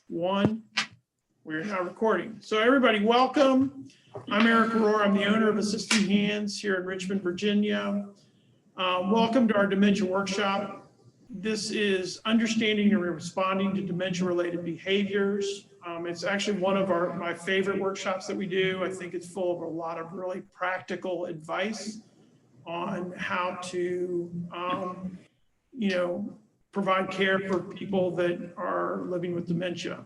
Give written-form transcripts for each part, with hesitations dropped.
One, we're now recording. So everybody, welcome. I'm Eric Rohr. I'm the owner of Assisting Hands here in Richmond, Virginia. Welcome to our dementia workshop. This is understanding and responding to dementia-related behaviors. It's actually one of my favorite workshops that we do. I think it's full of a lot of really practical advice on how to, provide care for people that are living with dementia.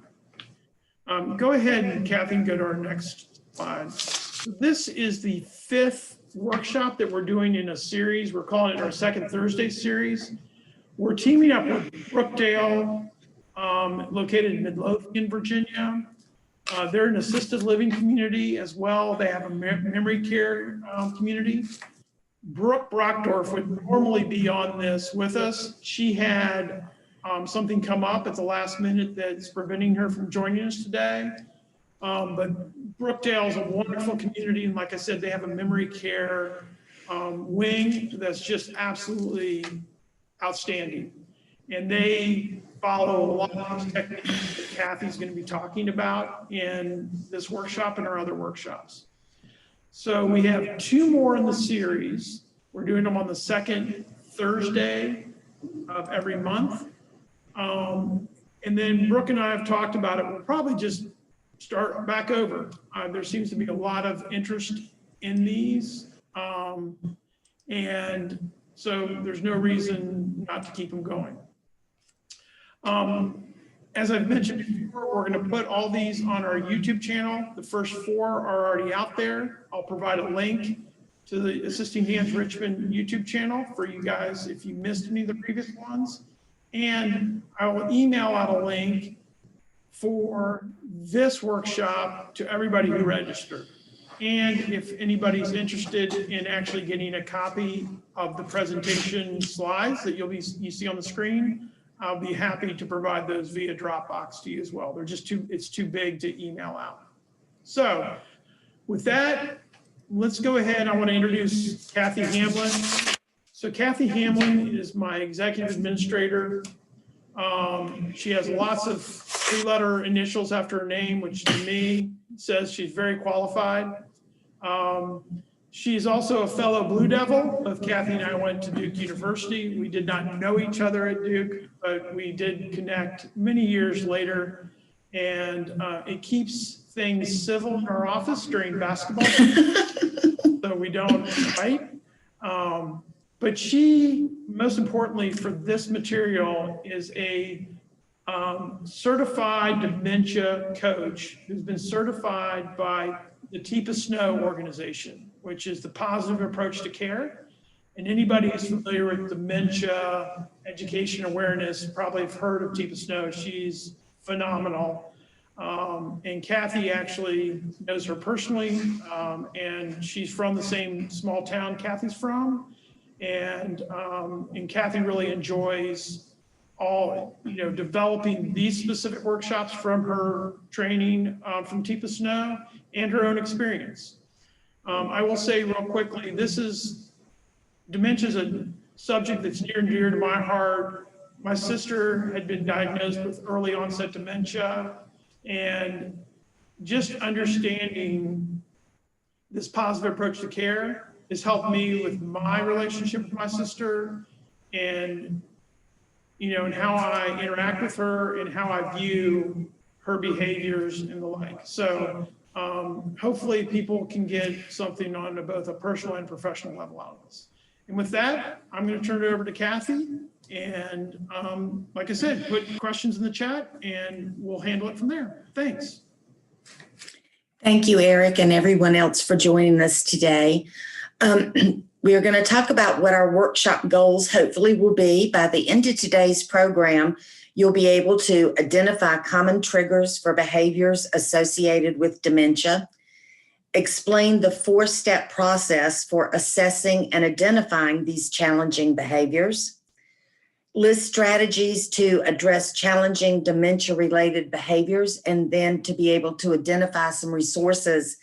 Go ahead and Cathy, go to our next slide. So this is the 5th workshop that we're doing in a series. We're calling it our Second Thursday series. We're teaming up with Brookdale, located in Midlothian, Virginia. They're an assisted living community as well. They have a memory care community. Brooke Brockdorf would normally be on this with us. She had something come up at the last minute that's preventing her from joining us today. But Brookdale is a wonderful community. And like I said, they have a memory care wing that's just absolutely outstanding. And they follow a lot of these techniques that Cathy's going to be talking about in this workshop and our other workshops. So we have 2 more in the series. We're doing them on the 2nd Thursday of every month. And then Brooke and I have talked about it. We'll probably just start back over. There seems to be a lot of interest in these. And so there's no reason not to keep them going. As I've mentioned before, we're going to put all these on our YouTube channel. The first 4 are already out there. I'll provide a link to the Assisting Hands Richmond YouTube channel for you guys if you missed any of the previous ones. And I will email out a link for this workshop to everybody who registered. And if anybody's interested in actually getting a copy of the presentation slides that you see on the screen, I'll be happy to provide those via Dropbox to you as well. They're just it's too big to email out. So with that, let's go ahead. I want to introduce Cathy Hamlin. So Cathy Hamlin is my executive administrator. She has lots of 3-letter initials after her name, which to me says she's very qualified. She's also a fellow Blue Devil. Both Cathy and I went to Duke University. We did not know each other at Duke, but we did connect many years later. And it keeps things civil in our office during basketball, so we don't fight. But she, most importantly for this material, is a certified dementia coach who's been certified by the Teepa Snow organization, which is the positive approach to care. And anybody who's familiar with dementia education awareness probably have heard of Teepa Snow. She's phenomenal. And Cathy actually knows her personally, and she's from the same small town Cathy's from. And Cathy really enjoys developing these specific workshops from her training from Teepa Snow and her own experience. I will say real quickly, dementia is a subject that's near and dear to my heart. My sister had been diagnosed with early onset dementia, and just understanding this positive approach to care has helped me with my relationship with my sister and how I interact with her and how I view her behaviors and the like. So hopefully people can get something on both a personal and professional level out of this. And with that, I'm going to turn it over to Cathy. And like I said, put questions in the chat and we'll handle it from there. Thanks. Thank you, Eric, and everyone else for joining us today. We are going to talk about what our workshop goals hopefully will be. By the end of today's program, you'll be able to identify common triggers for behaviors associated with dementia, explain the 4-step process for assessing and identifying these challenging behaviors, list strategies to address challenging dementia-related behaviors, and then to be able to identify some resources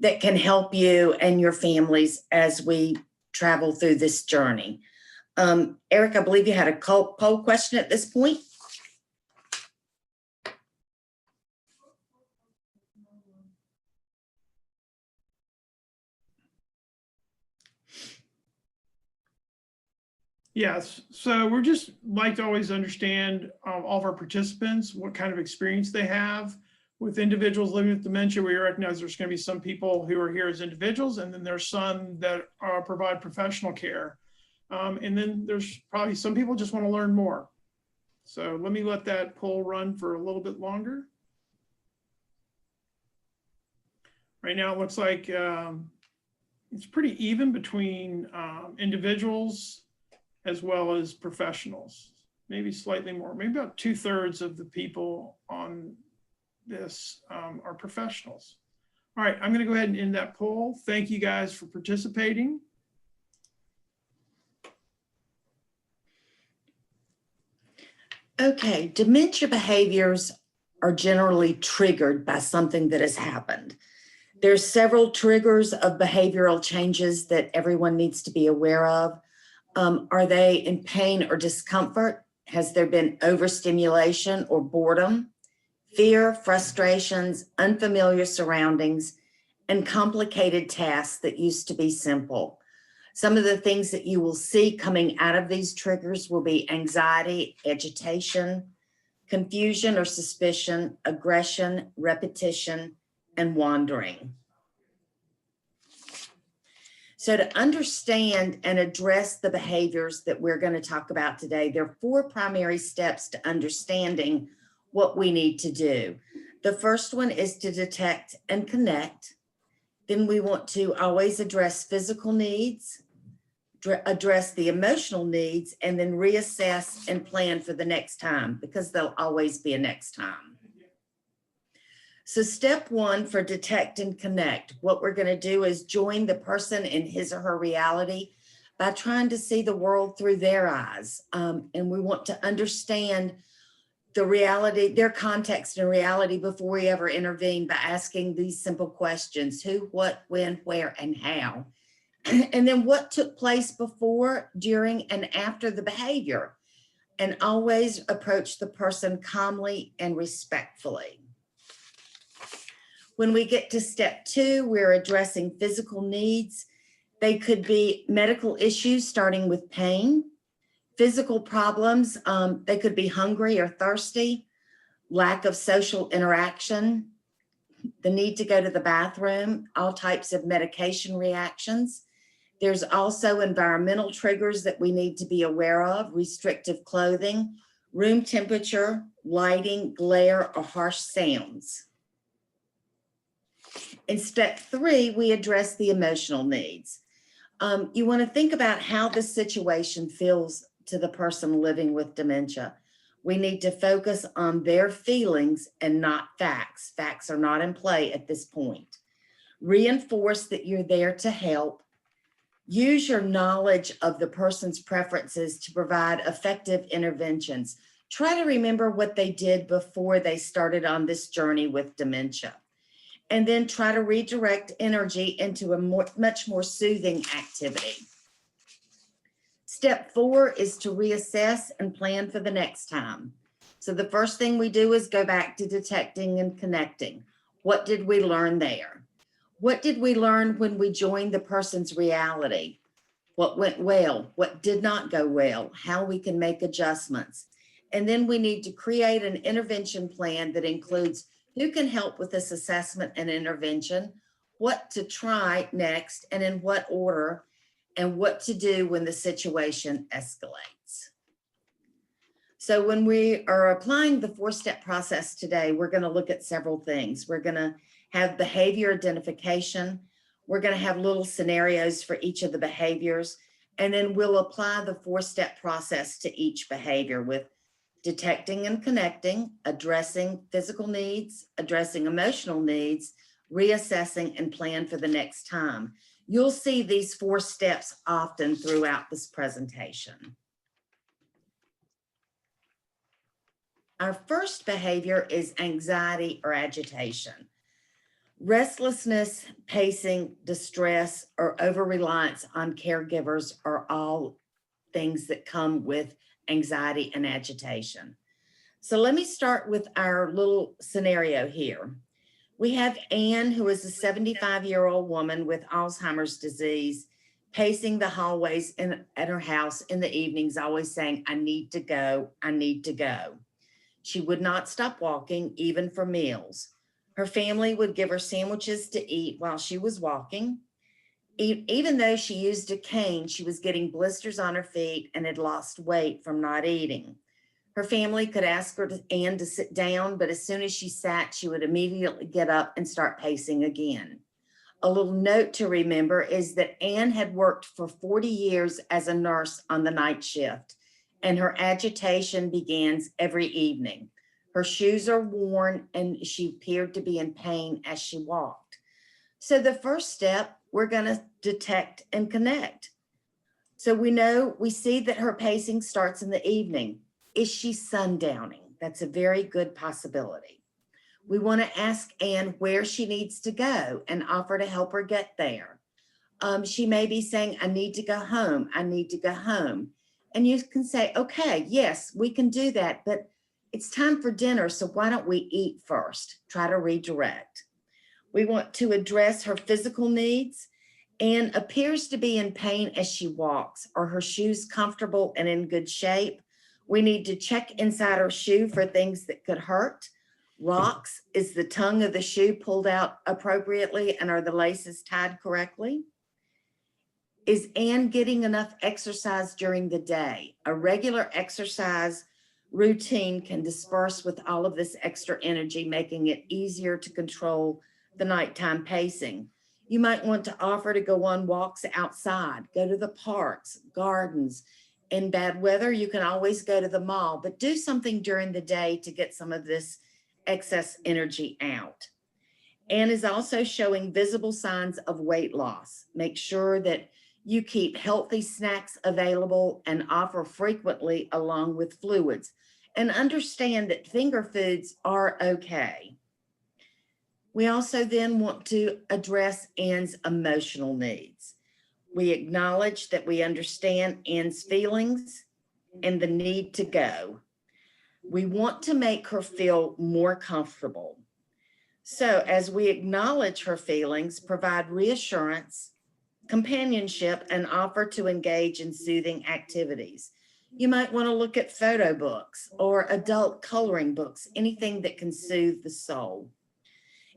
that can help you and your families as we travel through this journey. Eric, I believe you had a poll question at this point. Yes, so we're just like to always understand all of our participants, what kind of experience they have. With individuals living with dementia, we recognize there's going to be some people who are here as individuals, and then there's some that provide professional care. And then there's probably some people just want to learn more. So let me let that poll run for a little bit longer. Right now, it looks like it's pretty even between individuals as well as professionals, maybe slightly more, maybe about 2/3 of the people on this are professionals. All right, I'm going to go ahead and end that poll. Thank you guys for participating. Okay, dementia behaviors are generally triggered by something that has happened. There's several triggers of behavioral changes that everyone needs to be aware of. Are they in pain or discomfort? Has there been overstimulation or boredom, fear, frustrations, unfamiliar surroundings, and complicated tasks that used to be simple? Some of the things that you will see coming out of these triggers will be anxiety, agitation, confusion or suspicion, aggression, repetition, and wandering. So to understand and address the behaviors that we're going to talk about today, there are 4 primary steps to understanding what we need to do. The first one is to detect and connect. Then we want to always address physical needs, address the emotional needs, and then reassess and plan for the next time, because there'll always be a next time. So step 1 for detect and connect, what we're going to do is join the person in his or her reality by trying to see the world through their eyes. And we want to understand the reality, their context and reality before we ever intervene by asking these simple questions: who, what, when, where, and how. And then what took place before, during, and after the behavior. And always approach the person calmly and respectfully. When we get to step 2, we're addressing physical needs. They could be medical issues, starting with pain, physical problems. They could be hungry or thirsty, lack of social interaction, the need to go to the bathroom, all types of medication reactions. There's also environmental triggers that we need to be aware of: restrictive clothing, room temperature, lighting, glare, or harsh sounds. In step 3, we address the emotional needs. You want to think about how the situation feels to the person living with dementia. We need to focus on their feelings and not facts. Facts are not in play at this point. Reinforce that you're there to help. Use your knowledge of the person's preferences to provide effective interventions. Try to remember what they did before they started on this journey with dementia. And then try to redirect energy into a much more soothing activity. Step 4 is to reassess and plan for the next time. So the first thing we do is go back to detecting and connecting. What did we learn there? What did we learn when we joined the person's reality? What went well? What did not go well? How we can make adjustments. And then we need to create an intervention plan that includes who can help with this assessment and intervention, what to try next, and in what order, and what to do when the situation escalates. So when we are applying the 4-step process today, we're going to look at several things. We're going to have behavior identification. We're going to have little scenarios for each of the behaviors, and then we'll apply the 4-step process to each behavior with detecting and connecting, addressing physical needs, addressing emotional needs, reassessing, and plan for the next time. You'll see these 4 steps often throughout this presentation. Our first behavior is anxiety or agitation. Restlessness, pacing, distress, or over-reliance on caregivers are all things that come with anxiety and agitation. So let me start with our little scenario here. We have Anne, who is a 75-year-old woman with Alzheimer's disease, pacing the hallways at her house in the evenings, always saying, I need to go, I need to go. She would not stop walking, even for meals. Her family would give her sandwiches to eat while she was walking. Even though she used a cane, she was getting blisters on her feet and had lost weight from not eating. Her family could ask her Anne to sit down, but as soon as she sat, she would immediately get up and start pacing again. A little note to remember is that Anne had worked for 40 years as a nurse on the night shift, and her agitation begins every evening. Her shoes are worn and she appeared to be in pain as she walked. So the first step, we're going to detect and connect. So we see that her pacing starts in the evening. Is she sundowning? That's a very good possibility. We want to ask Anne where she needs to go and offer to help her get there. She may be saying, I need to go home. I need to go home. And you can say, okay, yes, we can do that, but it's time for dinner. So why don't we eat first? Try to redirect. We want to address her physical needs. Anne appears to be in pain as she walks. Are her shoes comfortable and in good shape? We need to check inside her shoe for things that could hurt. Rocks, is the tongue of the shoe pulled out appropriately and are the laces tied correctly? Is Anne getting enough exercise during the day? A regular exercise routine can disperse with all of this extra energy, making it easier to control the nighttime pacing. You might want to offer to go on walks outside, go to the parks, gardens. In bad weather, you can always go to the mall, but do something during the day to get some of this excess energy out. Anne is also showing visible signs of weight loss. Make sure that you keep healthy snacks available and offer frequently along with fluids. And understand that finger foods are okay. We also then want to address Anne's emotional needs. We acknowledge that we understand Anne's feelings and the need to go. We want to make her feel more comfortable. So as we acknowledge her feelings, provide reassurance, companionship, and offer to engage in soothing activities. You might want to look at photo books or adult coloring books, anything that can soothe the soul.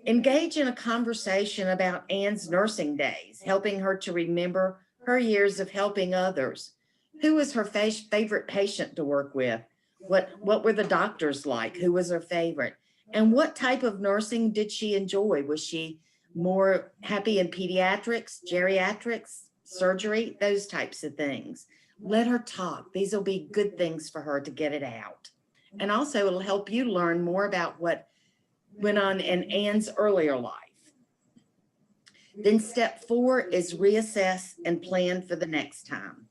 Engage in a conversation about Anne's nursing days, helping her to remember her years of helping others. Who was her favorite patient to work with? What were the doctors like? Who was her favorite? And what type of nursing did she enjoy? Was she more happy in pediatrics, geriatrics, surgery, those types of things? Let her talk. These will be good things for her to get it out. And also it'll help you learn more about what went on in Anne's earlier life. Then step 4 is reassess and plan for the next time.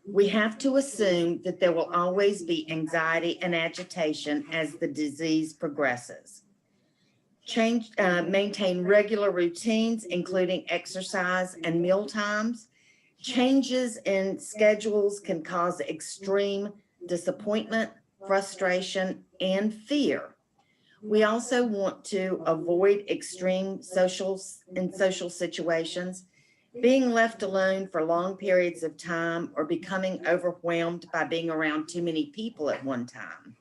We have to assume that there will always be anxiety and agitation as the disease progresses. Maintain regular routines, including exercise and meal times. Changes in schedules can cause extreme disappointment, frustration, and fear. We also want to avoid extreme social situations, being left alone for long periods of time, or becoming overwhelmed by being around too many people at one time.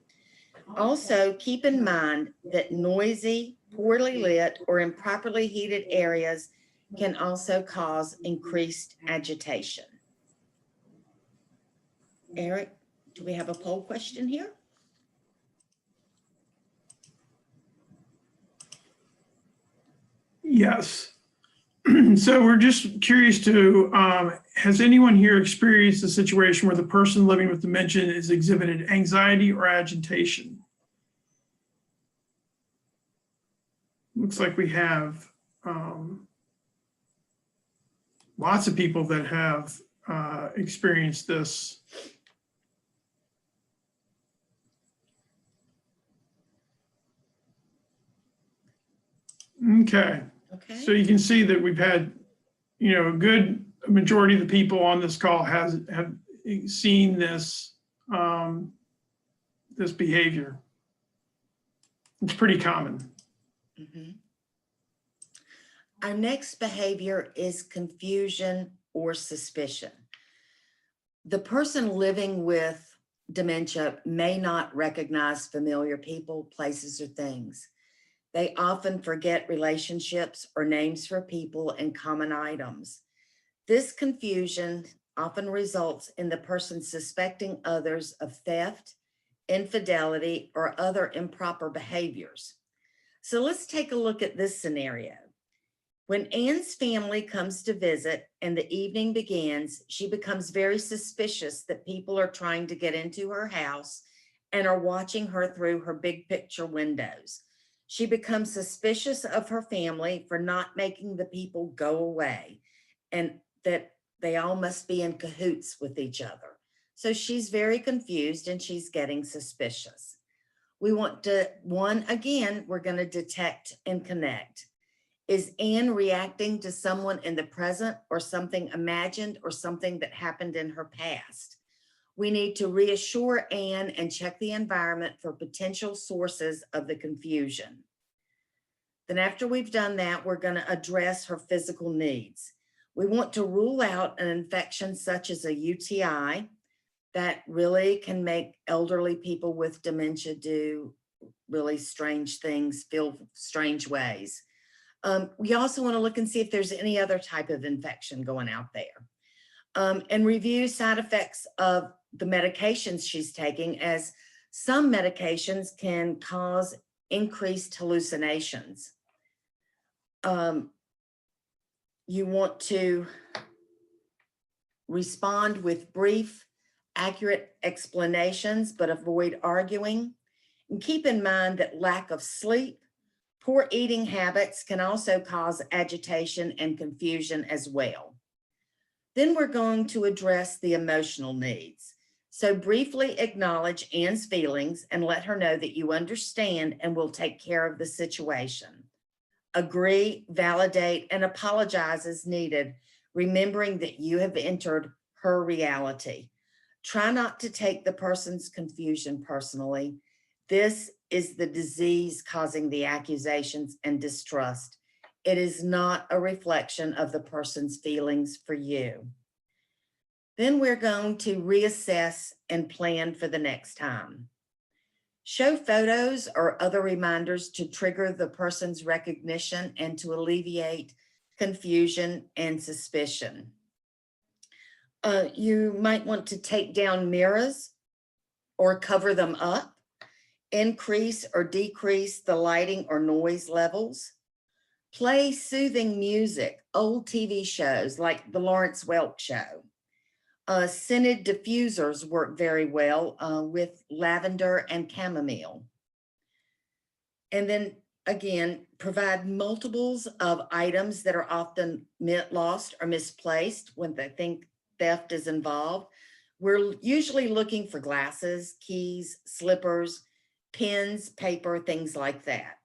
Also, keep in mind that noisy, poorly lit, or improperly heated areas can also cause increased agitation. Eric, do we have a poll question here? Yes. So we're just curious to, has anyone here experienced a situation where the person living with dementia has exhibited anxiety or agitation? Looks like we have lots of people that have experienced this. Okay. So you can see that we've had, a good majority of the people on this call have seen this this behavior. It's pretty common. Mm-hmm. Our next behavior is confusion or suspicion. The person living with dementia may not recognize familiar people, places, or things. They often forget relationships or names for people and common items. This confusion often results in the person suspecting others of theft, infidelity, or other improper behaviors. So let's take a look at this scenario. When Anne's family comes to visit and the evening begins, she becomes very suspicious that people are trying to get into her house and are watching her through her big picture windows. She becomes suspicious of her family for not making the people go away and that they all must be in cahoots with each other. So she's very confused and she's getting suspicious. We want to, again, we're going to detect and connect. Is Anne reacting to someone in the present or something imagined or something that happened in her past? We need to reassure Anne and check the environment for potential sources of the confusion. Then after we've done that, we're going to address her physical needs. We want to rule out an infection such as a UTI that really can make elderly people with dementia do really strange things, feel strange ways. We also want to look and see if there's any other type of infection going out there. And review side effects of the medications she's taking, as some medications can cause increased hallucinations. You want to respond with brief, accurate explanations, but avoid arguing. And keep in mind that lack of sleep, poor eating habits can also cause agitation and confusion as well. Then we're going to address the emotional needs. So briefly acknowledge Anne's feelings and let her know that you understand and will take care of the situation. Agree, validate, and apologize as needed, remembering that you have entered her reality. Try not to take the person's confusion personally. This is the disease causing the accusations and distrust. It is not a reflection of the person's feelings for you. Then we're going to reassess and plan for the next time. Show photos or other reminders to trigger the person's recognition and to alleviate confusion and suspicion. You might want to take down mirrors or cover them up, increase or decrease the lighting or noise levels, play soothing music, old TV shows like the Lawrence Welk Show. Scented diffusers work very well with lavender and chamomile. And then again, provide multiples of items that are often lost or misplaced when they think theft is involved. We're usually looking for glasses, keys, slippers, pens, paper, things like that.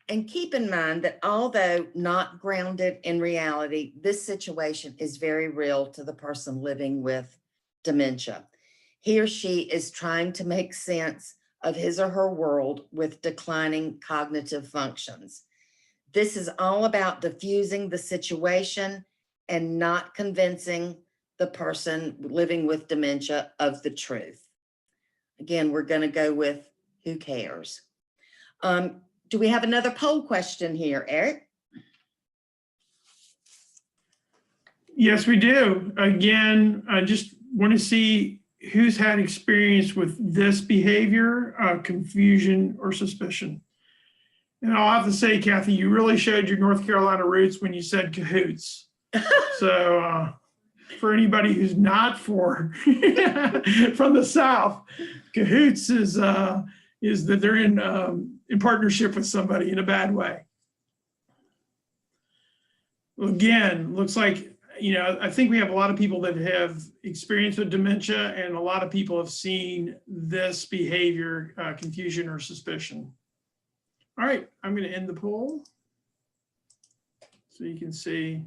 And keep in mind that although not grounded in reality, this situation is very real to the person living with dementia. He or she is trying to make sense of his or her world with declining cognitive functions. This is all about diffusing the situation and not convincing the person living with dementia of the truth. Again, we're going to go with who cares. Do we have another poll question here, Eric? Yes, we do. Again, I just want to see who's had experience with this behavior, confusion or suspicion. And I'll have to say, Cathy, you really showed your North Carolina roots when you said cahoots. So for anybody who's not from the South, cahoots is that they're in partnership with somebody in a bad way. Again, looks like, I think we have a lot of people that have experience with dementia, and a lot of people have seen this behavior, confusion or suspicion. All right, I'm going to end the poll so you can see.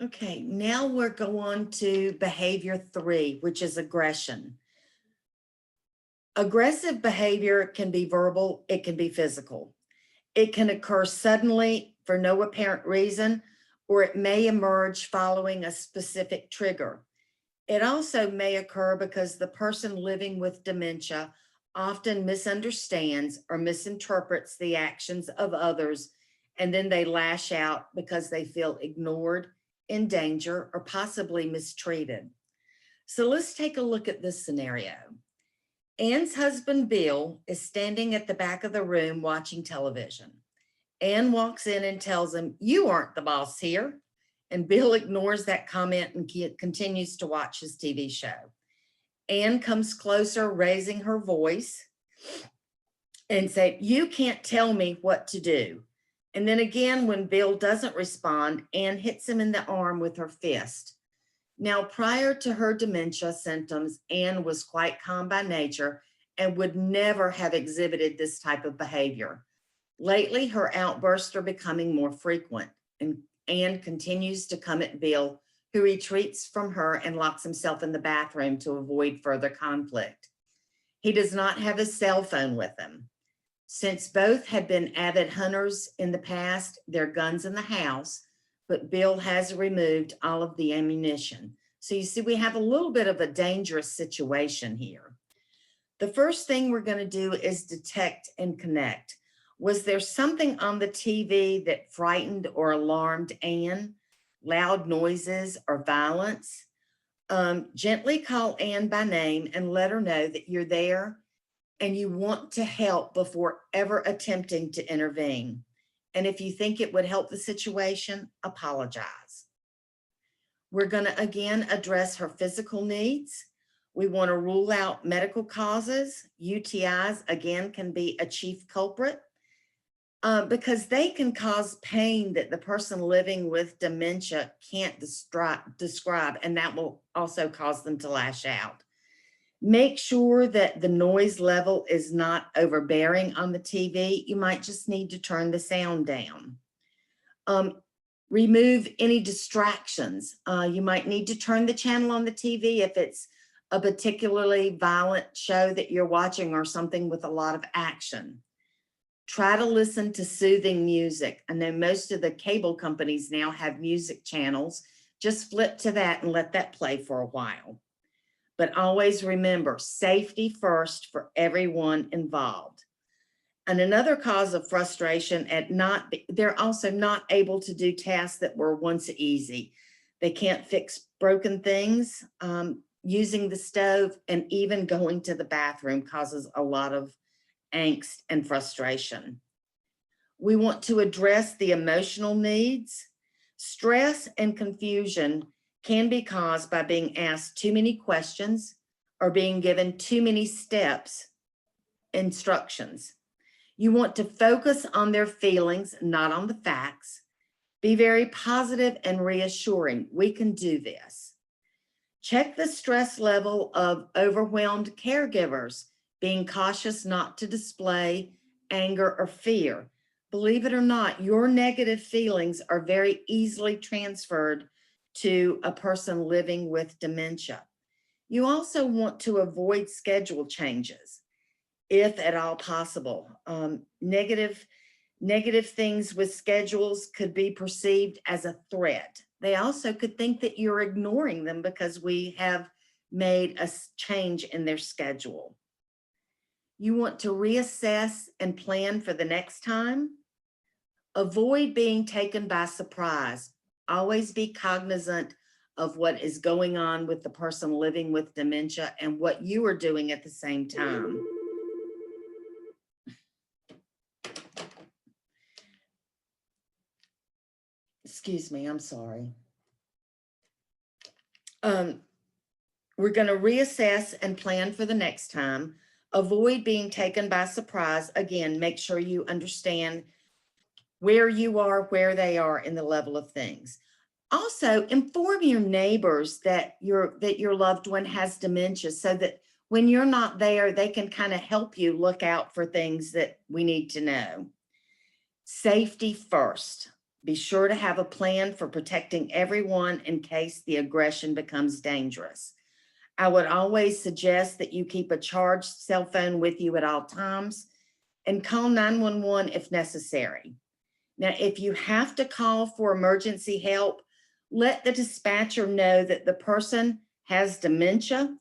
Okay, now we're going to behavior 3, which is aggression. Aggressive behavior can be verbal, it can be physical. It can occur suddenly for no apparent reason, or it may emerge following a specific trigger. It also may occur because the person living with dementia often misunderstands or misinterprets the actions of others, and then they lash out because they feel ignored, in danger, or possibly mistreated. So let's take a look at this scenario. Anne's husband, Bill, is standing at the back of the room watching television. Anne walks in and tells him, "You aren't the boss here." And Bill ignores that comment and continues to watch his TV show. Anne comes closer, raising her voice and say, "You can't tell me what to do." And then again, when Bill doesn't respond, Anne hits him in the arm with her fist. Now, prior to her dementia symptoms, Anne was quite calm by nature and would never have exhibited this type of behavior. Lately, her outbursts are becoming more frequent, and Anne continues to come at Bill, who retreats from her and locks himself in the bathroom to avoid further conflict. He does not have his cell phone with him. Since both had been avid hunters in the past, there are guns in the house, but Bill has removed all of the ammunition. So you see, we have a little bit of a dangerous situation here. The first thing we're going to do is detect and connect. Was there something on the TV that frightened or alarmed Anne? Loud noises or violence? Gently call Anne by name and let her know that you're there and you want to help before ever attempting to intervene. And if you think it would help the situation, apologize. We're going to again address her physical needs. We want to rule out medical causes. UTIs, again, can be a chief culprit because they can cause pain that the person living with dementia can't describe, and that will also cause them to lash out. Make sure that the noise level is not overbearing on the TV. You might just need to turn the sound down. Remove any distractions. You might need to turn the channel on the TV if it's a particularly violent show that you're watching or something with a lot of action. Try to listen to soothing music. I know most of the cable companies now have music channels. Just flip to that and let that play for a while. But always remember, safety first for everyone involved. And another cause of frustration they're also not able to do tasks that were once easy. They can't fix broken things. Using the stove and even going to the bathroom causes a lot of angst and frustration. We want to address the emotional needs. Stress and confusion can be caused by being asked too many questions or being given too many instructions. You want to focus on their feelings, not on the facts. Be very positive and reassuring. We can do this. Check the stress level of overwhelmed caregivers, being cautious not to display anger or fear. Believe it or not, your negative feelings are very easily transferred to a person living with dementia. You also want to avoid schedule changes, if at all possible. Negative things with schedules could be perceived as a threat. They also could think that you're ignoring them because we have made a change in their schedule. You want to reassess and plan for the next time. Avoid being taken by surprise. Always be cognizant of what is going on with the person living with dementia and what you are doing at the same time. Excuse me, I'm sorry. We're going to reassess and plan for the next time. Avoid being taken by surprise. Again, make sure you understand where you are, where they are in the level of things. Also, inform your neighbors that your loved one has dementia so that when you're not there, they can kind of help you look out for things that we need to know. Safety first. Be sure to have a plan for protecting everyone in case the aggression becomes dangerous. I would always suggest that you keep a charged cell phone with you at all times and call 911 if necessary. Now, if you have to call for emergency help, let the dispatcher know that the person has dementia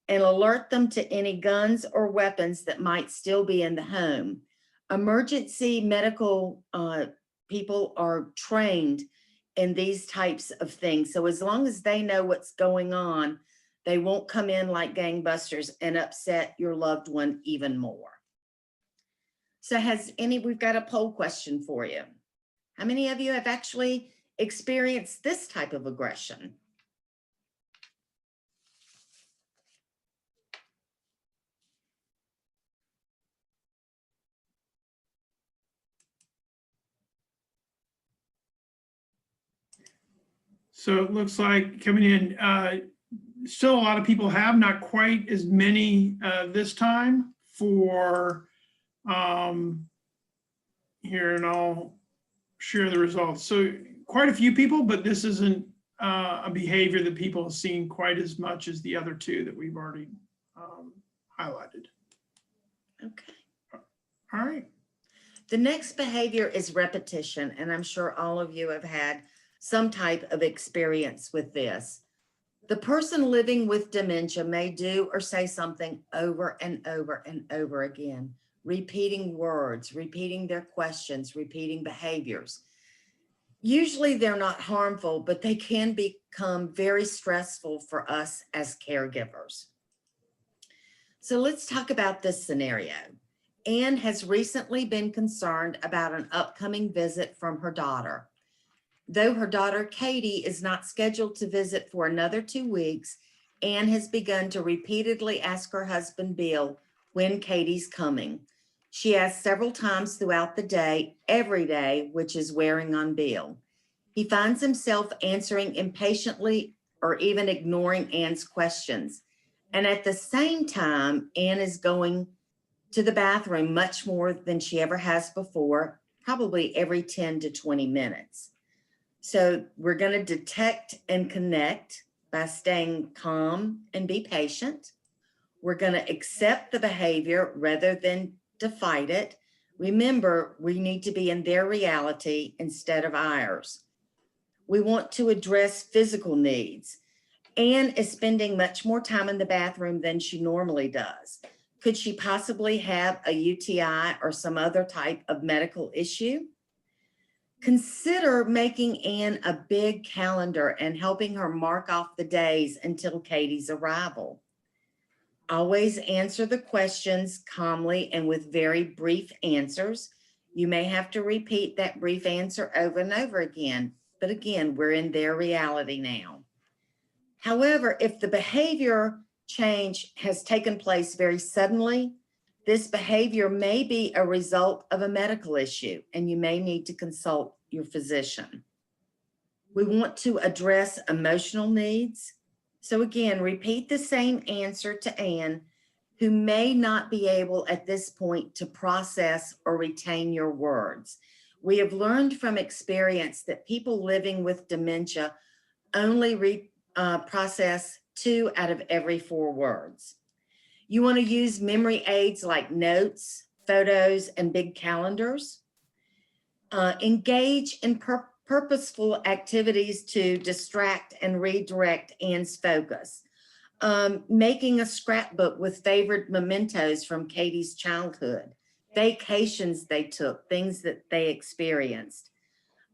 and alert them to any guns or weapons that might still be in the home. Emergency medical people are trained in these types of things. So as long as they know what's going on, they won't come in like gangbusters and upset your loved one even more. So we've got a poll question for you. How many of you have actually experienced this type of aggression? So it looks like coming in, still a lot of people have, not quite as many this time for here, and I'll share the results. So quite a few people, but this isn't a behavior that people have seen quite as much as the other two that we've already highlighted. Okay. All right. The next behavior is repetition, and I'm sure all of you have had some type of experience with this. The person living with dementia may do or say something over and over and over again, repeating words, repeating their questions, repeating behaviors. Usually they're not harmful, but they can become very stressful for us as caregivers. So let's talk about this scenario. Anne has recently been concerned about an upcoming visit from her daughter. Though her daughter Katie is not scheduled to visit for another 2 weeks, Anne has begun to repeatedly ask her husband Bill when Katie's coming. She asks several times throughout the day, every day, which is wearing on Bill. He finds himself answering impatiently or even ignoring Anne's questions. And at the same time, Anne is going to the bathroom much more than she ever has before, probably every 10 to 20 minutes. So we're going to detect and connect by staying calm and be patient. We're going to accept the behavior rather than to fight it. Remember, we need to be in their reality instead of ours. We want to address physical needs. Anne is spending much more time in the bathroom than she normally does. Could she possibly have a UTI or some other type of medical issue? Consider making Anne a big calendar and helping her mark off the days until Katie's arrival. Always answer the questions calmly and with very brief answers. You may have to repeat that brief answer over and over again, but again, we're in their reality now. However, if the behavior change has taken place very suddenly, this behavior may be a result of a medical issue, and you may need to consult your physician. We want to address emotional needs. So again, repeat the same answer to Anne, who may not be able at this point to process or retain your words. We have learned from experience that people living with dementia only process 2 out of every 4 words. You want to use memory aids like notes, photos, and big calendars. Engage in purposeful activities to distract and redirect Anne's focus. Making a scrapbook with favorite mementos from Katie's childhood, vacations they took, things that they experienced.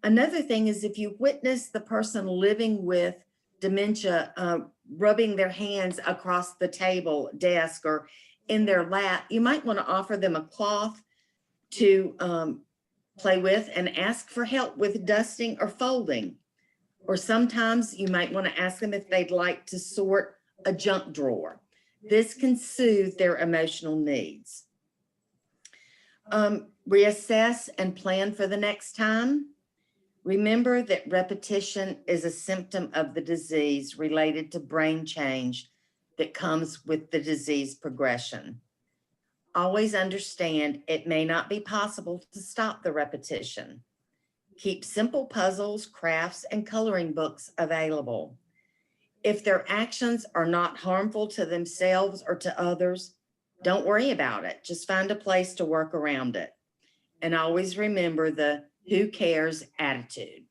Another thing is if you witness the person living with dementia rubbing their hands across the table, desk, or in their lap, you might want to offer them a cloth to play with and ask for help with dusting or folding. Or sometimes you might want to ask them if they'd like to sort a junk drawer. This can soothe their emotional needs. Reassess and plan for the next time. Remember that repetition is a symptom of the disease related to brain change that comes with the disease progression. Always understand it may not be possible to stop the repetition. Keep simple puzzles, crafts, and coloring books available. If their actions are not harmful to themselves or to others, don't worry about it. Just find a place to work around it. And always remember the who cares attitude.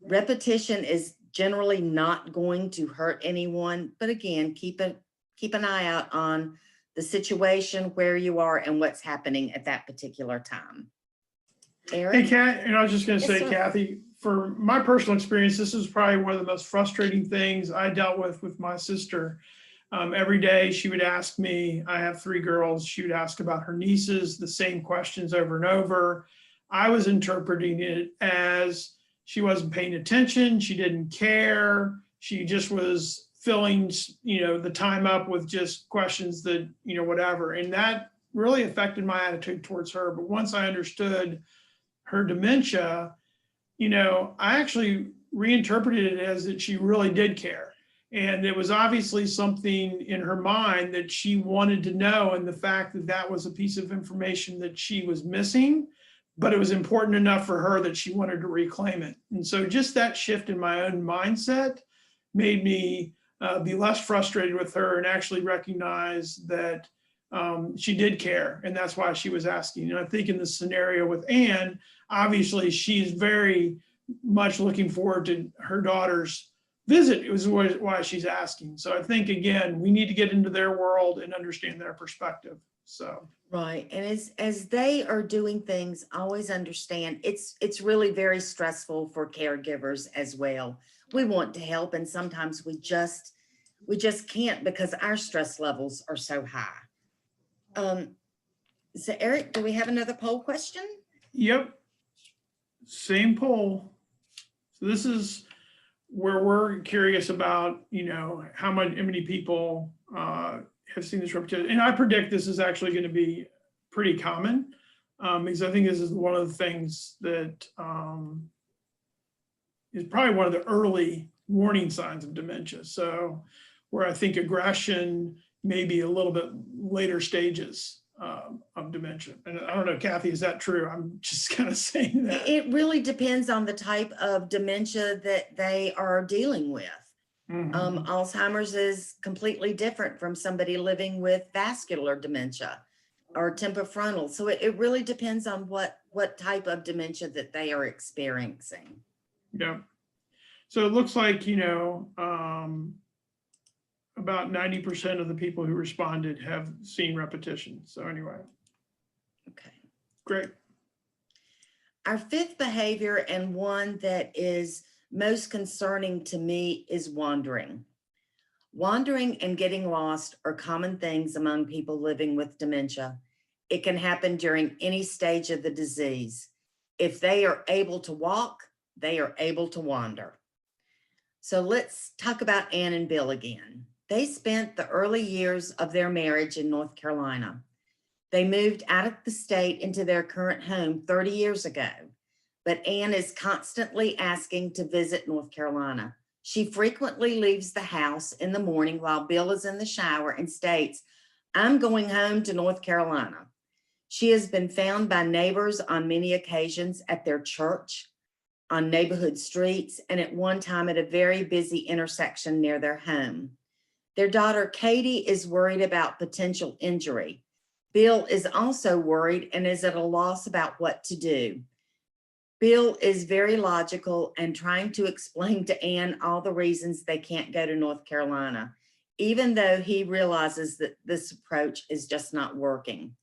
Repetition is generally not going to hurt anyone, but again, keep an eye out on the situation, where you are, and what's happening at that particular time. Eric? Hey, Kat, and I was just going to Yes, say, sir. Kathy, for my personal experience, this is probably one of the most frustrating things I dealt with my sister. Every day she would ask me, I have 3 girls, she would ask about her nieces, the same questions over and over. I was interpreting it as she wasn't paying attention, she didn't care, she just was filling, the time up with just questions that, whatever. And that really affected my attitude towards her. But once I understood her dementia, I actually reinterpreted it as that she really did care. And it was obviously something in her mind that she wanted to know. And the fact that that was a piece of information that she was missing, but it was important enough for her that she wanted to reclaim it. And so just that shift in my own mindset made me be less frustrated with her and actually recognize that she did care. And that's why she was asking. And I think in the scenario with Anne, obviously she's very much looking forward to her daughter's visit. It was why she's asking. So I think, again, we need to get into their world and understand their perspective. So. Right. And as they are doing things, always understand it's really very stressful for caregivers as well. We want to help, and sometimes we just can't because our stress levels are so high. So Eric, do we have another poll question? Yep. Same poll. So this is where we're curious about, how many people have seen this repetition. And I predict this is actually going to be pretty common because I think this is one of the things that is probably one of the early warning signs of dementia. So where I think aggression may be a little bit later stages of dementia. And I don't know, Kathy, is that true? I'm just kind of saying that. It really depends on the type of dementia that they are dealing with. Mm-hmm. Alzheimer's is completely different from somebody living with vascular dementia or tempofrontal. So it really depends on what type of dementia that they are experiencing. Yeah. So it looks like, about 90% of the people who responded have seen repetition. So anyway. Okay. Great. Our fifth behavior, and one that is most concerning to me, is wandering. Wandering and getting lost are common things among people living with dementia. It can happen during any stage of the disease. If they are able to walk, they are able to wander. So let's talk about Anne and Bill again. They spent the early years of their marriage in North Carolina. They moved out of the state into their current home 30 years ago, but Anne is constantly asking to visit North Carolina. She frequently leaves the house in the morning while Bill is in the shower and states, "I'm going home to North Carolina." She has been found by neighbors on many occasions at their church, on neighborhood streets, and at one time at a very busy intersection near their home. Their daughter, Katie, is worried about potential injury. Bill is also worried and is at a loss about what to do. Bill is very logical and trying to explain to Anne all the reasons they can't go to North Carolina, even though he realizes that this approach is just not working.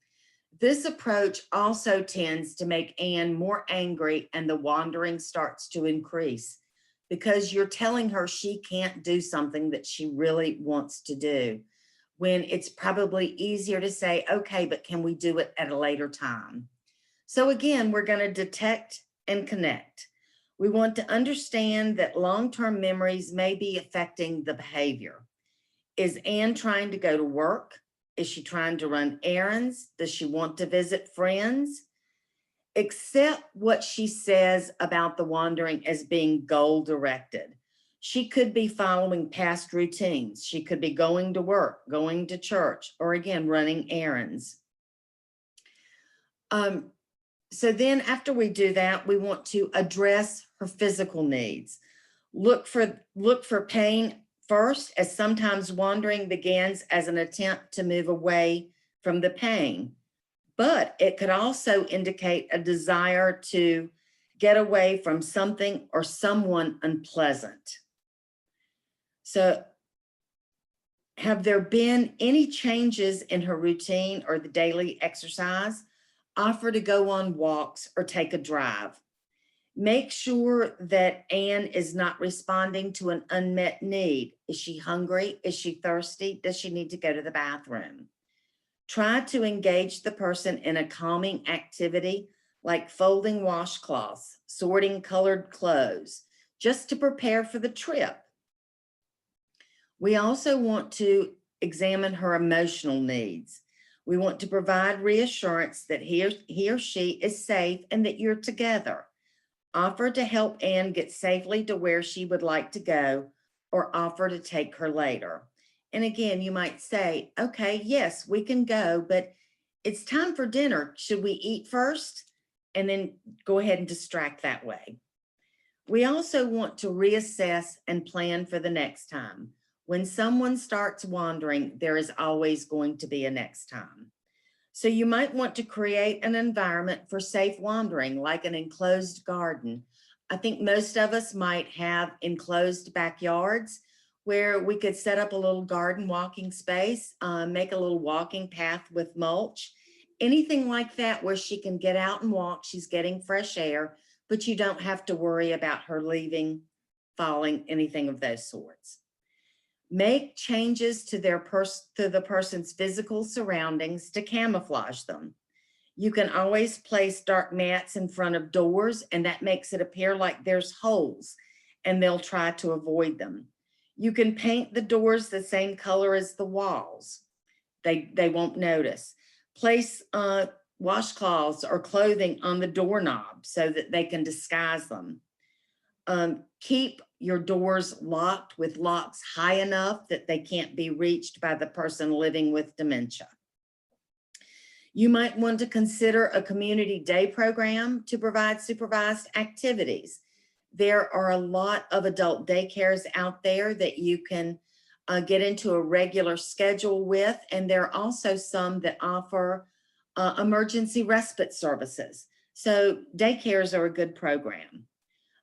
This approach also tends to make Anne more angry, and the wandering starts to increase because you're telling her she can't do something that she really wants to do, when it's probably easier to say, okay, but can we do it at a later time? So again, we're going to detect and connect. We want to understand that long-term memories may be affecting the behavior. Is Anne trying to go to work? Is she trying to run errands? Does she want to visit friends? Accept what she says about the wandering as being goal-directed. She could be following past routines. She could be going to work, going to church, or again, running errands. So then after we do that, we want to address her physical needs. Look for pain first, as sometimes wandering begins as an attempt to move away from the pain. but it could also indicate a desire to get away from something or someone unpleasant. So, have there been any changes in her routine or the daily exercise? Offer to go on walks or take a drive. Make sure that Anne is not responding to an unmet need. Is she hungry? Is she thirsty? Does she need to go to the bathroom? Try to engage the person in a calming activity like folding washcloths, sorting colored clothes, just to prepare for the trip. We also want to examine her emotional needs. We want to provide reassurance that he or she is safe and that you're together. Offer to help Anne get safely to where she would like to go, or offer to take her later. And again, you might say, okay, yes, we can go, but it's time for dinner. Should we eat first? And then go ahead and distract that way. We also want to reassess and plan for the next time. When someone starts wandering, there is always going to be a next time. So you might want to create an environment for safe wandering, like an enclosed garden. I think most of us might have enclosed backyards where we could set up a little garden walking space, make a little walking path with mulch, anything like that where she can get out and walk. She's getting fresh air, but you don't have to worry about her leaving, falling, anything of those sorts. Make changes to the person's physical surroundings to camouflage them. You can always place dark mats in front of doors, and that makes it appear like there's holes, and they'll try to avoid them. You can paint the doors the same color as the walls. They won't notice. Place washcloths or clothing on the doorknob so that they can disguise them. Keep your doors locked with locks high enough that they can't be reached by the person living with dementia. You might want to consider a community day program to provide supervised activities. There are a lot of adult daycares out there that you can get into a regular schedule with, and there are also some that offer emergency respite services. So daycares are a good program.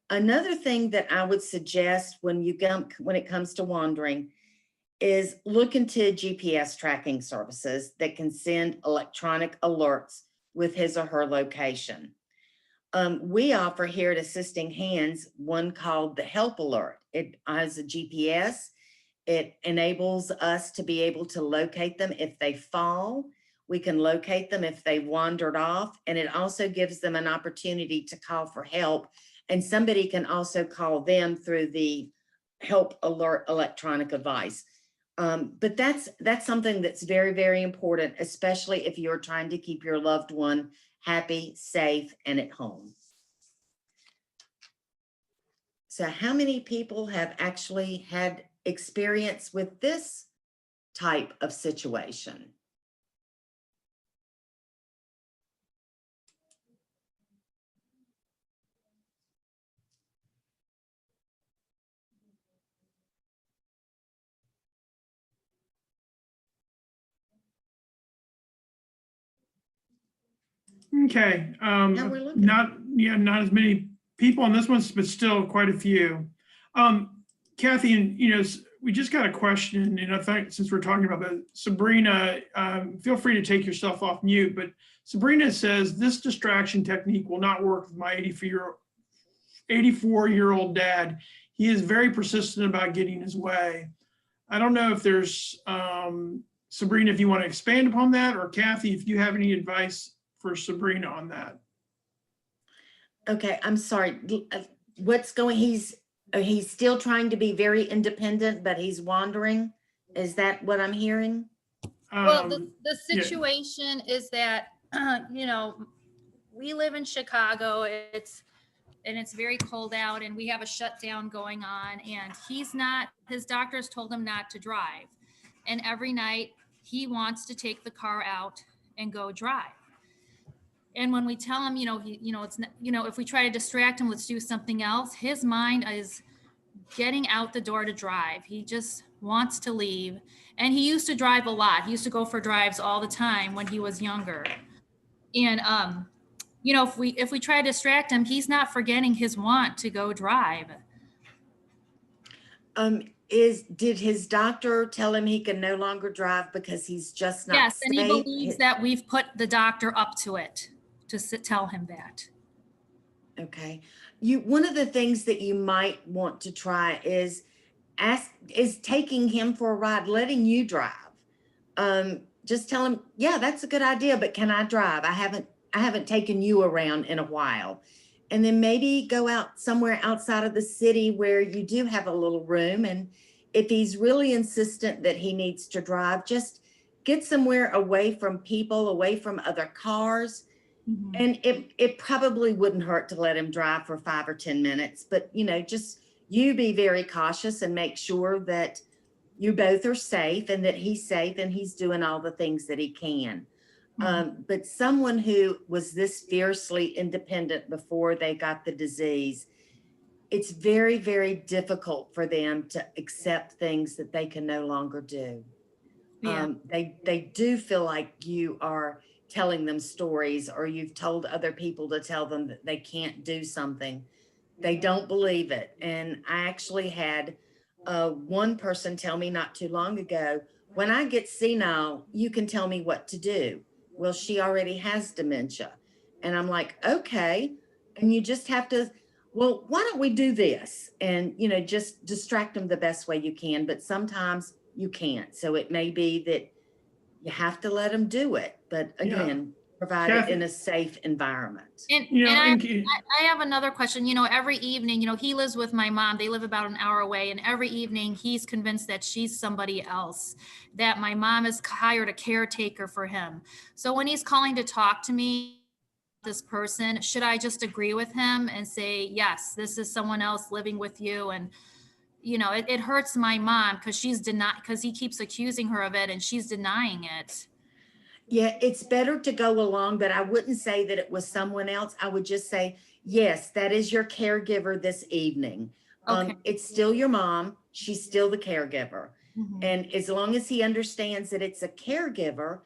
Another thing that I would suggest when it comes to wandering is look into GPS tracking services that can send electronic alerts with his or her location. We offer here at Assisting Hands one called the Help Alert. It has a GPS. It enables us to be able to locate them if they fall. We can locate them if they wandered off, and it also gives them an opportunity to call for help. And somebody can also call them through the Help Alert electronic device. But that's something that's very, very important, especially if you're trying to keep your loved one happy, safe, and at home. So how many people have actually had experience with this type of situation? Okay, Now we're looking. not as many people on this one, but still quite a few. Cathy, and we just got a question, and I think since we're talking about that, Sabrina, feel free to take yourself off mute, but Sabrina says this distraction technique will not work with my 84-year-old dad. He is very persistent about getting his way. I don't know if there's, Sabrina, if you want to expand upon that, or Cathy, if you have any advice for Sabrina on that. Okay, I'm sorry. What's going, he's still trying to be very independent, but he's wandering. Is that what I'm hearing? Well, the situation is that, we live in Chicago. It's very cold out, and we have a shutdown going on, and his doctors told him not to drive. And every night he wants to take the car out and go drive. And when we tell him, if we try to distract him, let's do something else, his mind is getting out the door to drive. He just wants to leave. And he used to drive a lot. He used to go for drives all the time when he was younger. And, you know, if we try to distract him, he's not forgetting his want to go drive. Did his doctor tell him he can no longer drive because he's just not Yes, and he safe? believes that we've put the doctor up to it to tell him that. Okay. One of the things that you might want to try is taking him for a ride, letting you drive. Just tell him, yeah, that's a good idea, but can I drive? I haven't taken you around in a while. And then maybe go out somewhere outside of the city where you do have a little room. And if he's really insistent that he needs to drive, just get somewhere away from people, away from other cars. Mhm. And it probably wouldn't hurt to let him drive for 5 or 10 minutes, but just you be very cautious and make sure that you both are safe and that he's safe and he's doing all the things that he can. But someone who was this fiercely independent before they got the disease, it's very, very difficult for them to accept things that they can no longer do. Yeah. They do feel like you are telling them stories or you've told other people to tell them that they can't do something. They don't believe it. And I actually had one person tell me not too long ago, when I get senile, you can tell me what to do. Well, she already has dementia. And I'm like, okay. And you just have to, well, why don't we do this? And, just distract them the best way you can. But sometimes you can't. So it may be that you have to let them do it. But again, provide it Kathy, in a safe environment. And, I have another question. Every evening, he lives with my mom. They live about an hour away. And every evening he's convinced that she's somebody else, that my mom has hired a caretaker for him. So when he's calling to talk to me, this person, should I just agree with him and say, yes, this is someone else living with you? And, it hurts my mom because because he keeps accusing her of it and she's denying it. Yeah, it's better to go along, but I wouldn't say that it was someone else. I would just say, yes, that is your caregiver this evening. Okay. It's still your mom. She's still the caregiver. Mhm. And as long as he understands that it's a caregiver,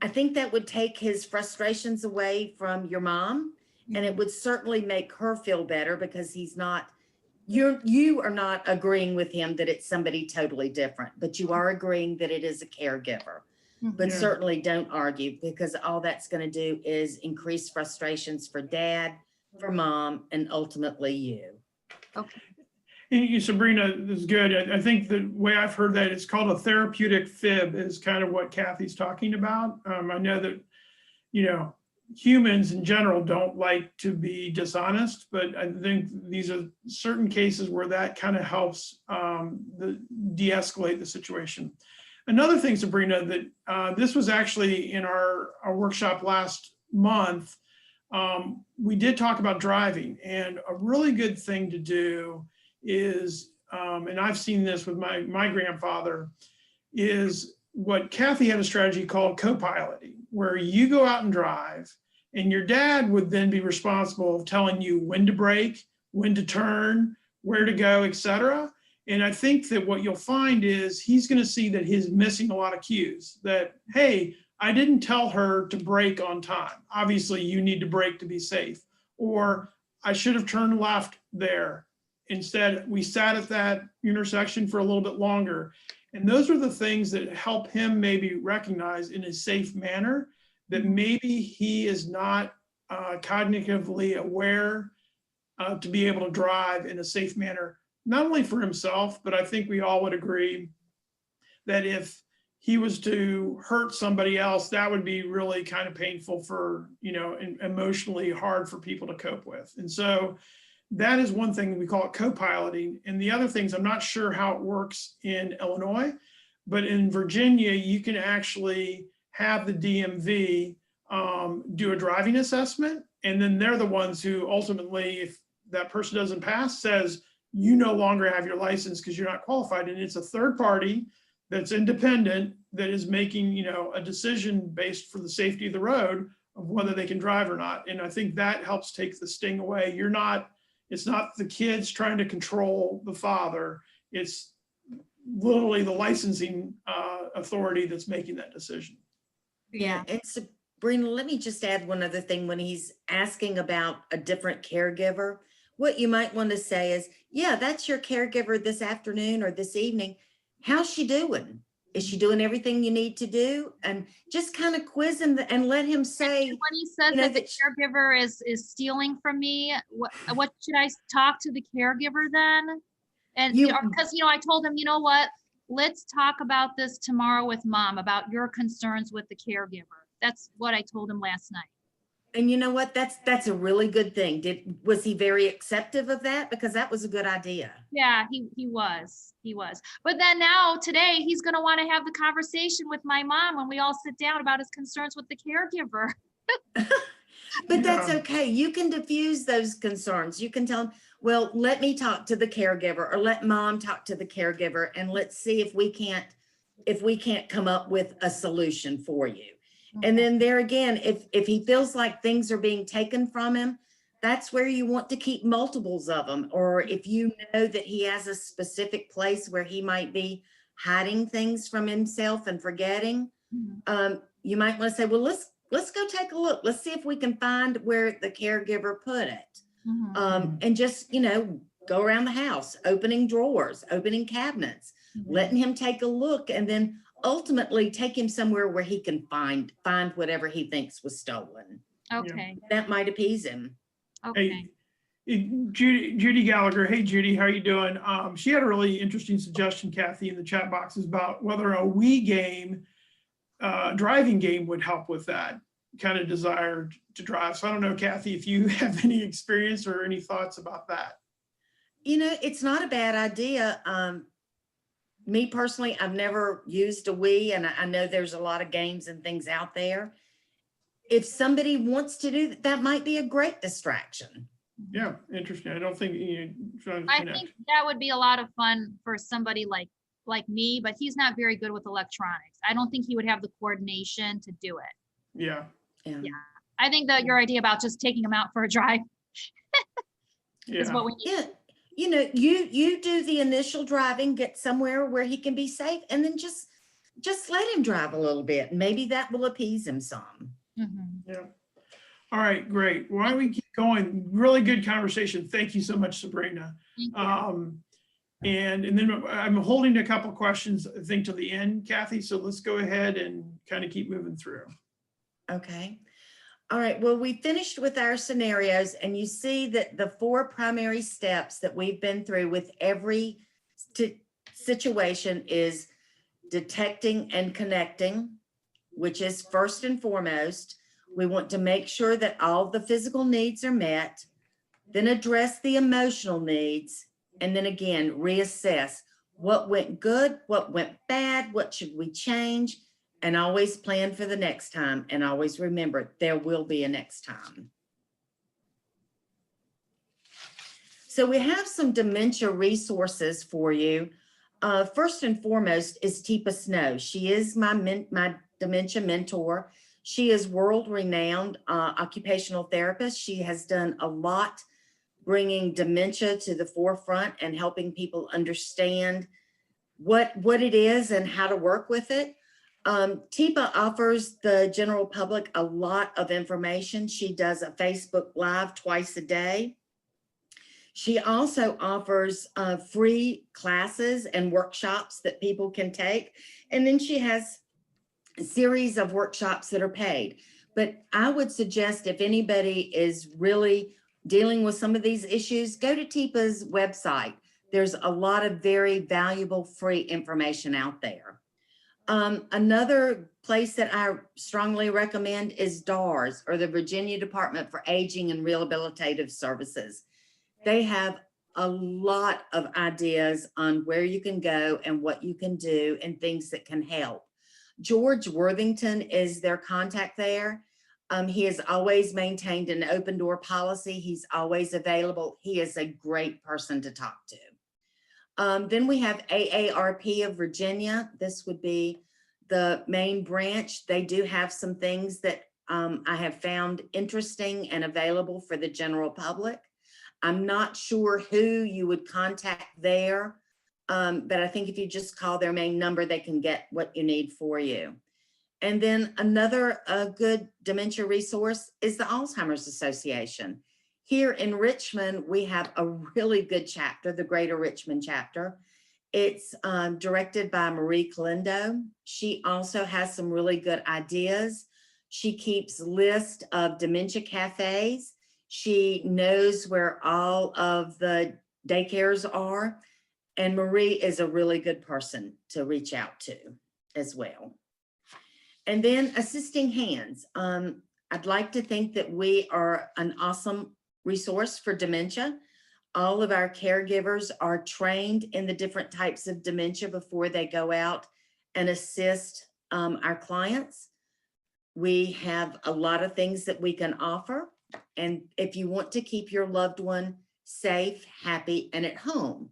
I think that would take his frustrations away from your mom. And it would certainly make her feel better because you are not agreeing with him that it's somebody totally different, but you are agreeing that it is a caregiver. But certainly don't argue because all that's going to do is increase frustrations for dad, for mom, and ultimately you. Okay. And Sabrina, this is good. I think the way I've heard that it's called a therapeutic fib is kind of what Kathy's talking about. I know that, humans in general don't like to be dishonest, but I think these are certain cases where that kind of helps de-escalate the situation. Another thing, Sabrina, that this was actually in our workshop last month. We did talk about driving, and a really good thing to do is, and I've seen this with my grandfather, is what Cathy had a strategy called co-piloting, where you go out and drive, and your dad would then be responsible for telling you when to brake, when to turn, where to go, etc. And I think that what you'll find is he's going to see that he's missing a lot of cues that, hey, I didn't tell her to brake on time. Obviously, you need to brake to be safe. Or I should have turned left there. Instead, we sat at that intersection for a little bit longer. And those are the things that help him maybe recognize in a safe manner that maybe he is not cognitively aware to be able to drive in a safe manner, not only for himself, but I think we all would agree that if he was to hurt somebody else, that would be really kind of painful for, emotionally hard for people to cope with. And so that is one thing, we call it co-piloting. And the other things, I'm not sure how it works in Illinois, but in Virginia, you can actually have the DMV do a driving assessment. And then they're the ones who ultimately, if that person doesn't pass, says, you no longer have your license because you're not qualified. And it's a third party that's independent that is making, a decision based for the safety of the road of whether they can drive or not. And I think that helps take the sting away. It's not the kids trying to control the father. It's literally the licensing authority that's making that decision. Yeah. Brina, let me just add one other thing. When he's asking about a different caregiver, what you might want to say is, yeah, that's your caregiver this afternoon or this evening. How's she doing? Is she doing everything you need to do? And just kind of quiz him and let him say, When he says you know, that the that caregiver is stealing from me, what should I talk to the caregiver then? And You- because I told him, you know what, let's talk about this tomorrow with mom about your concerns with the caregiver. That's what I told him last night. and you know what? That's a really good thing. Was he very acceptive of that? Because that was a good idea. Yeah, he was. But then now today he's going to want to have the conversation with my mom when we all sit down about his concerns with the caregiver. But that's Yeah. okay. You can diffuse those concerns. You can tell them, well, let me talk to the caregiver, or let mom talk to the caregiver, and let's see if we can't come up with a solution for you. And then there again, if he feels like things are being taken from him, that's where you want to keep multiples of them. Or if you know that he has a specific place where he might be hiding things from himself and forgetting, you might want to say, well, let's go take a look. Let's see if we can find where the caregiver put it. And just, go around the house, opening drawers, opening cabinets, letting him take a look, and then ultimately take him somewhere where he can find whatever he thinks was stolen. Okay. That might appease him. Okay. Hey, Judy Gallagher. Hey, Judy, how you doing? She had a really interesting suggestion, Kathy, in the chat boxes about whether a Wii game, driving game would help with that kind of desire to drive. So I don't know, Kathy, if you have any experience or any thoughts about that. It's not a bad idea. Me personally, I've never used a Wii, and I know there's a lot of games and things out there. If somebody wants to do that, that might be a great distraction. Yeah, interesting. I don't think I think that would be a lot of fun for somebody like me, but he's not very good with electronics. I don't think he would have the coordination to do it. Yeah. Yeah. I think that your idea about just taking him out for a drive is what we need. Yeah. You do the initial driving, get somewhere where he can be safe, and then just let him drive a little bit. And maybe that will appease him some. Yeah. All right, great. Why don't we keep going? Really good conversation. Thank you so much, Sabrina. Thank you. And then I'm holding a couple questions, I think, to the end, Kathy. So let's go ahead and kind of keep moving through. Okay. All right, well, we finished with our scenarios, and you see that the 4 primary steps that we've been through with every situation is detecting and connecting, which is first and foremost. We want to make sure that all the physical needs are met, then address the emotional needs, and then again, reassess what went good, what went bad, what should we change, and always plan for the next time. And always remember, there will be a next time. So we have some dementia resources for you. First and foremost is Teepa Snow. She is my dementia mentor. She is world-renowned occupational therapist. She has done a lot bringing dementia to the forefront and helping people understand what it is and how to work with it. Teepa offers the general public a lot of information. She does a Facebook Live twice a day. She also offers free classes and workshops that people can take. And then she has a series of workshops that are paid. But I would suggest if anybody is really dealing with some of these issues, go to Teepa's website. There's a lot of very valuable free information out there. Another place that I strongly recommend is DARS, or the Virginia Department for Aging and Rehabilitative Services. They have a lot of ideas on where you can go and what you can do and things that can help. George Worthington is their contact there. He has always maintained an open door policy. He's always available. He is a great person to talk to. Then we have AARP of Virginia. This would be the main branch. They do have some things that I have found interesting and available for the general public. I'm not sure who you would contact there, but I think if you just call their main number, they can get what you need for you. And then another good dementia resource is the Alzheimer's Association. Here in Richmond, we have a really good chapter, the Greater Richmond chapter. It's directed by Marie Calindo. She also has some really good ideas. She keeps lists of dementia cafes. She knows where all of the daycares are. And Marie is a really good person to reach out to as well. And then Assisting Hands. I'd like to think that we are an awesome resource for dementia. All of our caregivers are trained in the different types of dementia before they go out and assist our clients. We have a lot of things that we can offer. And if you want to keep your loved one safe, happy, and at home,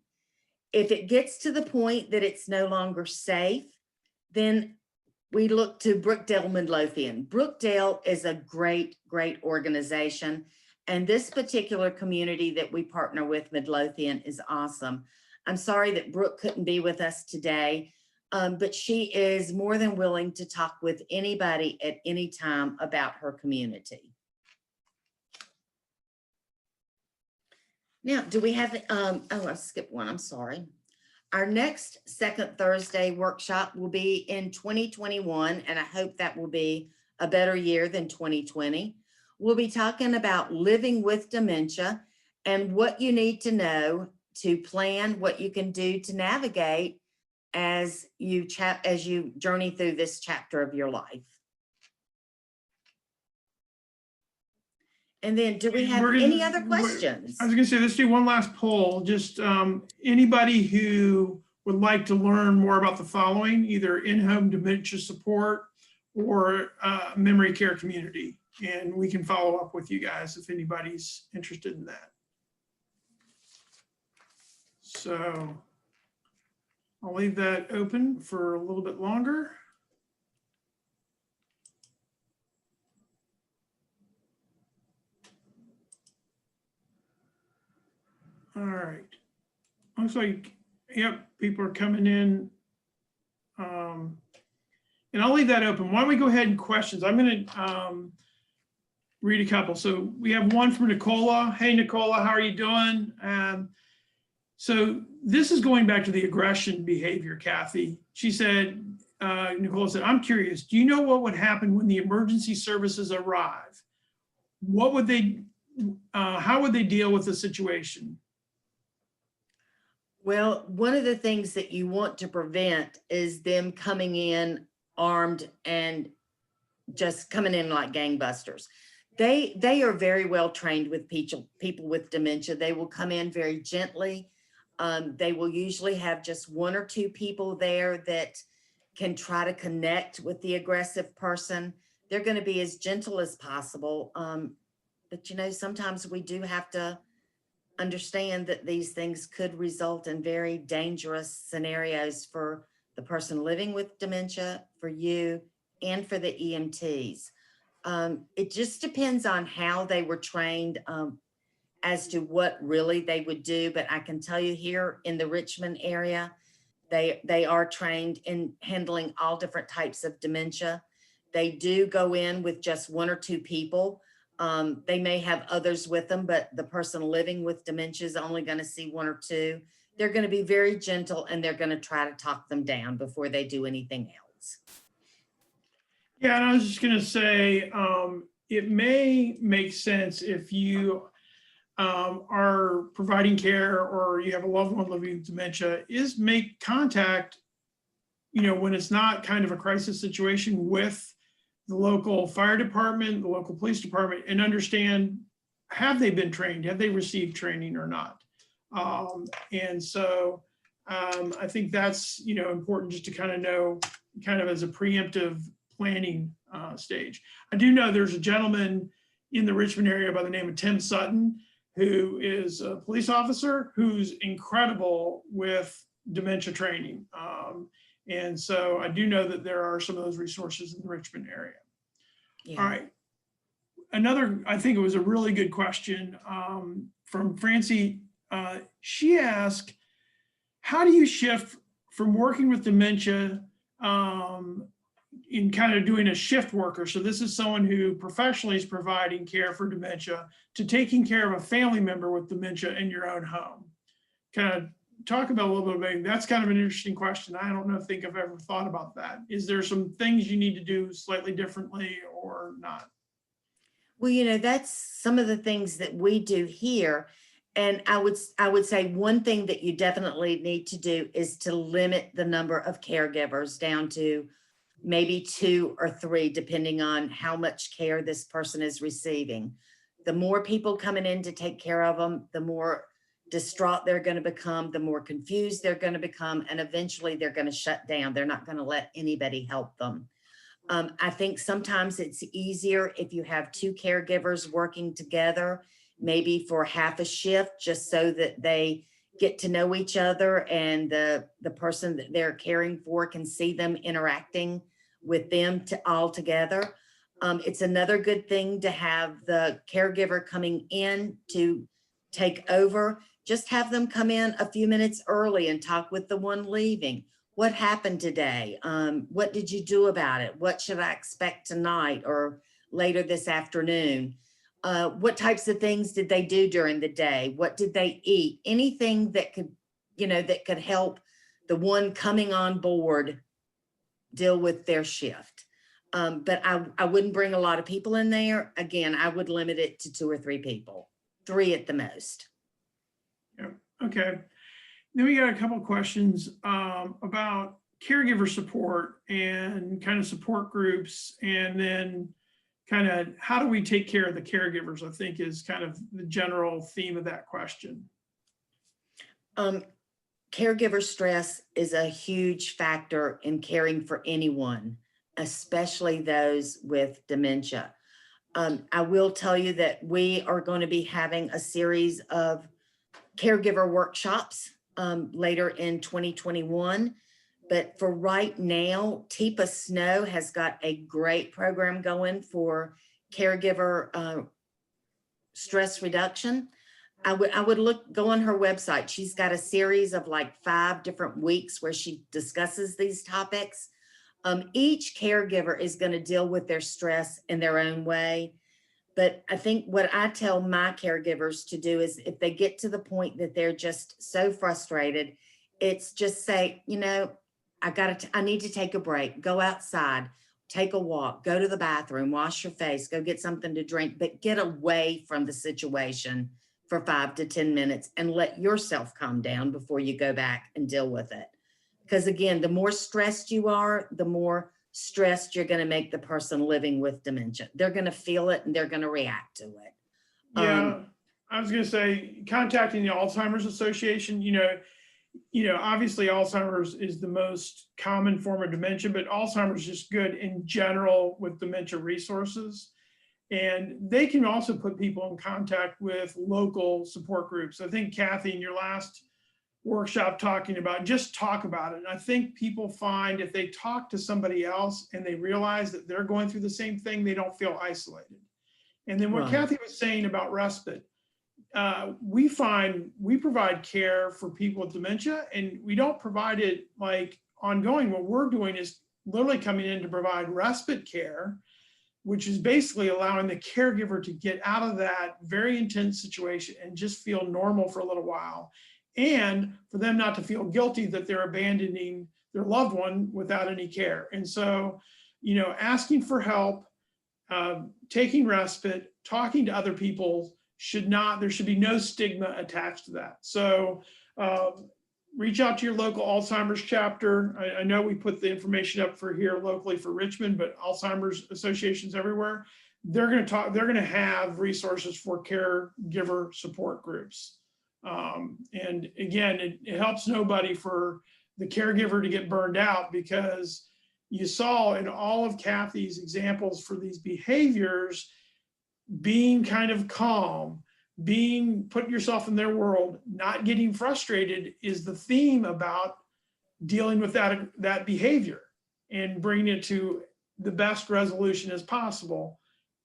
if it gets to the point that it's no longer safe, then we look to Brookdale Midlothian. Brookdale is a great, great organization. And this particular community that we partner with, Midlothian, is awesome. I'm sorry that Brooke couldn't be with us today, but she is more than willing to talk with anybody at any time about her community. Now, do we have, oh, I skipped one, I'm sorry. Our next second Thursday workshop will be in 2021, and I hope that will be a better year than 2020. We'll be talking about living with dementia and what you need to know to plan what you can do to navigate as you journey through this chapter of your life. And then do we have any other questions? I was gonna say, let's do one last poll. Just anybody who would like to learn more about the following, either in-home dementia support or memory care community. And we can follow up with you guys if anybody's interested in that. So I'll leave that open for a little bit longer. All right. Looks like, yep, people are coming in. And I'll leave that open. Why don't we go ahead and questions? I'm going to read a couple. So we have one from Nicola. Hey, Nicola, how are you doing? So this is going back to the aggression behavior, Cathy. She said, Nicola said, I'm curious, do you know what would happen when the emergency services arrive? What would they, how would they deal with the situation? Well, one of the things that you want to prevent is them coming in armed and just coming in like gangbusters. They are very well trained with people with dementia. They will come in very gently. They will usually have just one or two people there that can try to connect with the aggressive person. They're going to be as gentle as possible. But, you know, sometimes we do have to understand that these things could result in very dangerous scenarios for the person living with dementia, for you, and for the EMTs. It just depends on how they were trained as to what really they would do. But I can tell you here in the Richmond area, they are trained in handling all different types of dementia. They do go in with just one or two people. They may have others with them, but the person living with dementia is only going to see one or two. They're going to be very gentle and they're going to try to talk them down before they do anything else. Yeah, and I was just going to say, it may make sense if you are providing care or you have a loved one living with dementia, is make contact, you know, when it's not kind of a crisis situation, with the local fire department, the local police department, and understand, have they been trained? Have they received training or not? And so I think that's, you know, important just to kind of know, kind of as a preemptive planning stage. I do know there's a gentleman in the Richmond area by the name of Tim Sutton, who is a police officer who's incredible with dementia training. And so I do know that there are some of those resources in the Richmond area. Yeah. All right. Another, I think it was a really good question from Francie. She asked, how do you shift from working with dementia in kind of doing a shift worker. So this is someone who professionally is providing care for dementia to taking care of a family member with dementia in your own home. Kind of talk about a little bit, that's kind of an interesting question. I don't think I've ever thought about that. Is there some things you need to do slightly differently or not? Well, that's some of the things that we do here. And I would say one thing that you definitely need to do is to limit the number of caregivers down to maybe 2 or 3, depending on how much care this person is receiving. The more people coming in to take care of them, the more distraught they're going to become, the more confused they're going to become, and eventually they're going to shut down. They're not going to let anybody help them. I think sometimes it's easier if you have 2 caregivers working together, maybe for half a shift, just so that they get to know each other and the person that they're caring for can see them interacting with them all together. It's another good thing to have the caregiver coming in to take over. Just have them come in a few minutes early and talk with the one leaving. What happened today? What did you do about it? What should I expect tonight or later this afternoon? What types of things did they do during the day? What did they eat? Anything that could, that could help the one coming on board deal with their shift. But I wouldn't bring a lot of people in there. Again, I would limit it to 2 or 3 people, 3 at the most. Yeah. Okay. Then we got a couple of questions about caregiver support and kind of support groups, and then kind of how do we take care of the caregivers, I think is kind of the general theme of that question. Caregiver stress is a huge factor in caring for anyone, especially those with dementia. I will tell you that we are going to be having a series of caregiver workshops later in 2021. But for right now, Teepa Snow has got a great program going for caregiver stress reduction. I would go on her website. She's got a series of like 5 different weeks where she discusses these topics. Each caregiver is going to deal with their stress in their own way. But I think what I tell my caregivers to do is if they get to the point that they're just so frustrated, it's just say, I need to take a break, go outside, take a walk, go to the bathroom, wash your face, go get something to drink, but get away from the situation for 5 to 10 minutes and let yourself calm down before you go back and deal with it. Because again, the more stressed you are, the more stressed you're going to make the person living with dementia. They're going to feel it and they're going to react to it. Yeah, I was going to say, contacting the Alzheimer's Association, obviously Alzheimer's is the most common form of dementia, but Alzheimer's is just good in general with Dementia Resources. And they can also put people in contact with local support groups. I think Cathy, in your last workshop talking about, just talk about it. And I think people find if they talk to somebody else and they realize that they're going through the same thing, they don't feel isolated. And then what Right. Cathy was saying about respite, we find we provide care for people with dementia and we don't provide it like ongoing. What we're doing is literally coming in to provide respite care, which is basically allowing the caregiver to get out of that very intense situation and just feel normal for a little while. And for them not to feel guilty that they're abandoning their loved one without any care. And so, asking for help, taking respite, talking to other people there should be no stigma attached to that. So reach out to your local Alzheimer's chapter. I know we put the information up for here locally for Richmond, but Alzheimer's associations everywhere, they're going to have resources for caregiver support groups. And again, it helps nobody for the caregiver to get burned out, because you saw in all of Cathy's examples for these behaviors, being kind of calm, putting yourself in their world, not getting frustrated is the theme about dealing with that behavior and bringing it to the best resolution as possible.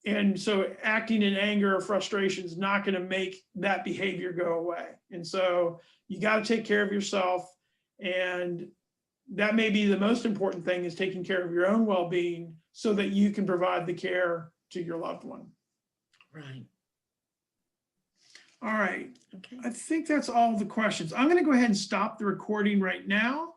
And so acting in anger or frustration is not going to make that behavior go away. And so you got to take care of yourself and that may be the most important thing, is taking care of your own well-being so that you can provide the care to your loved one. Right. All right. Okay. I think that's all the questions. I'm going to go ahead and stop the recording right now.